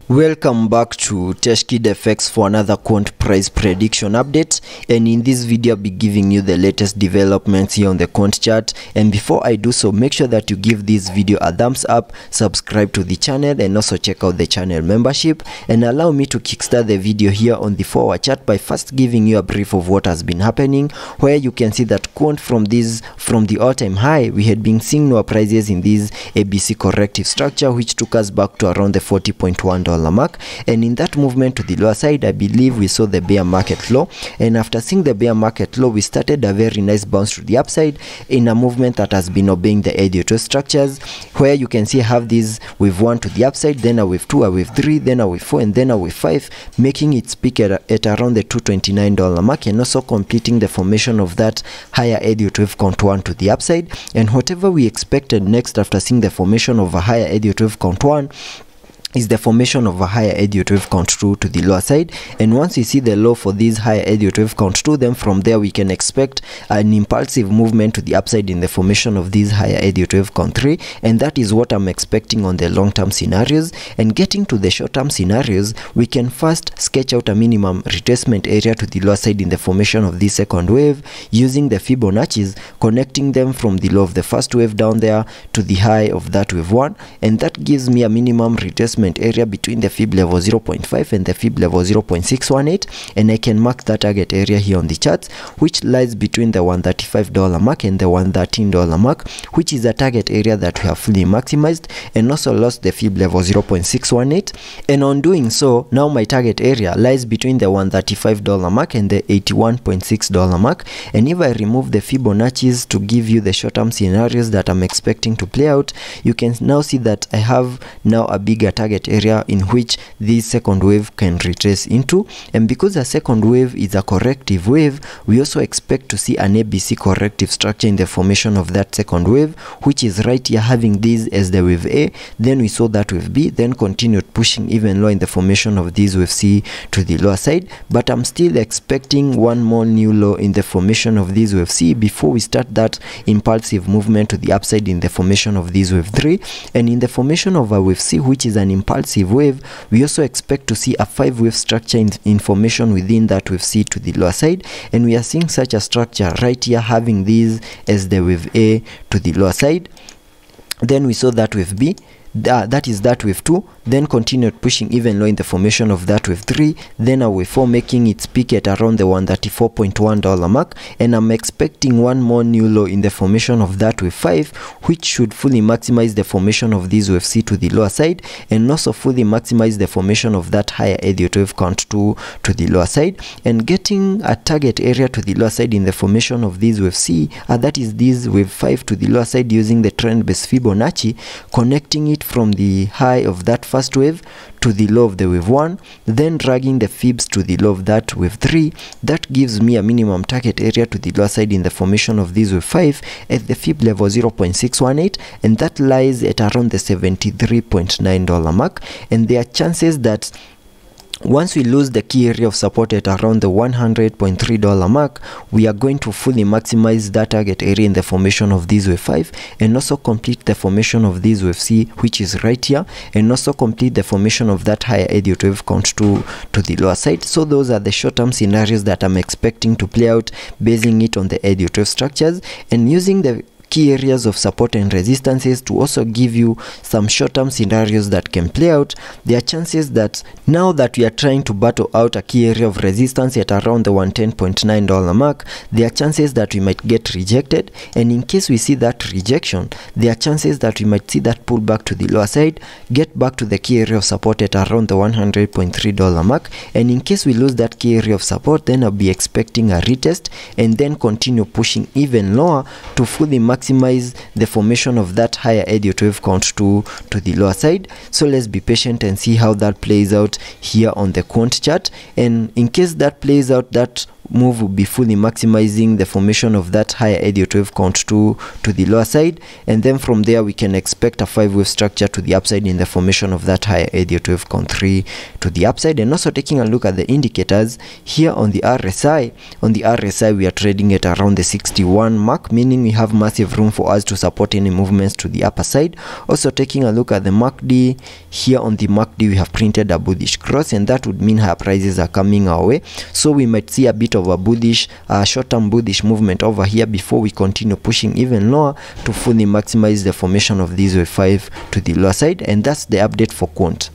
Welcome back to TechKidFX for another quant price prediction update, and in this video I'll be giving you the latest developments here on the quant chart. And before I do so, make sure that you give this video a thumbs up, subscribe to the channel, and also check out the channel membership. And allow me to kickstart the video here on the 4-hour chart by first giving you a brief of what has been happening, where you can see that quant from the all-time high, we had been seeing lower prices in this ABC corrective structure, which took us back to around the $40.1 mark. And in that movement to the lower side, I believe we saw the bear market low, and after seeing the bear market low, we started a very nice bounce to the upside in a movement that has been obeying the Elliot structures, where you can see I have this wave 1 to the upside, then a wave 2, a wave 3, then a wave 4, and then a wave 5, making its peak at around the $229 mark, and also completing the formation of that higher Elliot wave count 1 to the upside. And whatever we expected next after seeing the formation of a higher Elliot wave count 1 is the formation of a higher Elliot wave count 2 to the lower side. And once we see the low for this higher Elliot wave count 2, then from there we can expect an impulsive movement to the upside in the formation of this higher Elliot wave count 3, and that is what I'm expecting on the long-term scenarios. And getting to the short-term scenarios, we can first sketch out a minimum retracement area to the lower side in the formation of this second wave, using the Fibonacci's, connecting them from the low of the first wave down there to the high of that wave 1, and that gives me a minimum retracement area between the fib level 0.5 and the fib level 0.618, and I can mark that target area here on the charts, which lies between the $135 mark and the $113 mark, which is a target area that we have fully maximized and also lost the fib level 0.618. And on doing so, now my target area lies between the $135 mark and the $81.6 mark. And if I remove the Fibonacci's to give you the short-term scenarios that I'm expecting to play out, you can now see that I have now a bigger target area in which this second wave can retrace into. And because a second wave is a corrective wave, we also expect to see an ABC corrective structure in the formation of that second wave, which is right here, having this as the wave A. Then we saw that wave B, then continued pushing even lower in the formation of this wave C to the lower side. But I'm still expecting one more new low in the formation of this wave C before we start that impulsive movement to the upside in the formation of this wave 3. And in the formation of a wave C, which is an impulsive wave, we also expect to see a 5-wave structure in formation within that wave C to the lower side. And we are seeing such a structure right here, having this as the wave A to the lower side. Then we saw that wave B, that is that wave 2, then continued pushing even low in the formation of that wave 3, then a wave 4, making its peak at around the $134.1 mark. And I'm expecting one more new low in the formation of that wave 5, which should fully maximize the formation of this wave C to the lower side, and also fully maximize the formation of that higher Elliot wave count 2 to the lower side, and getting a target area to the lower side in the formation of this wave C, that is this wave 5 to the lower side, using the trend based Fibonacci, connecting it from the high of that first wave to the low of the wave 1, then dragging the fibs to the low of that wave 3. That gives me a minimum target area to the lower side in the formation of this wave 5 at the fib level 0.618, and that lies at around the $73.9 mark. And there are chances that once we lose the key area of support at around the $100.3 mark, we are going to fully maximize that target area in the formation of this wave 5, and also complete the formation of this wave C, which is right here, and also complete the formation of that higher Elliot wave count 2 to the lower side. So those are the short-term scenarios that I'm expecting to play out, basing it on the Elliot wave structures, and using the key areas of support and resistances to also give you some short-term scenarios that can play out. There are chances that now that we are trying to battle out a key area of resistance at around the $110.9 mark, there are chances that we might get rejected, and in case we see that rejection, there are chances that we might see that pull back to the lower side, get back to the key area of support at around the $100.3 mark, and in case we lose that key area of support, then I'll be expecting a retest and then continue pushing even lower to fully maximize the formation of that higher Elliot wave count 2 to the lower side. So let's be patient and see how that plays out here on the quant chart. And in case that plays out, that move will be fully maximizing the formation of that higher Elliott wave count 2 to the lower side, and then from there we can expect a 5-wave structure to the upside in the formation of that higher Elliott wave count 3 to the upside. And also taking a look at the indicators here on the RSI. On the RSI, we are trading at around the 61 mark, meaning we have massive room for us to support any movements to the upper side. Also taking a look at the MACD, here on the MACD we have printed a bullish cross, and that would mean higher prices are coming our way, so we might see a bit of a bullish short-term bullish movement over here before we continue pushing even lower to fully maximize the formation of this wave 5 to the lower side. And that's the update for Quant.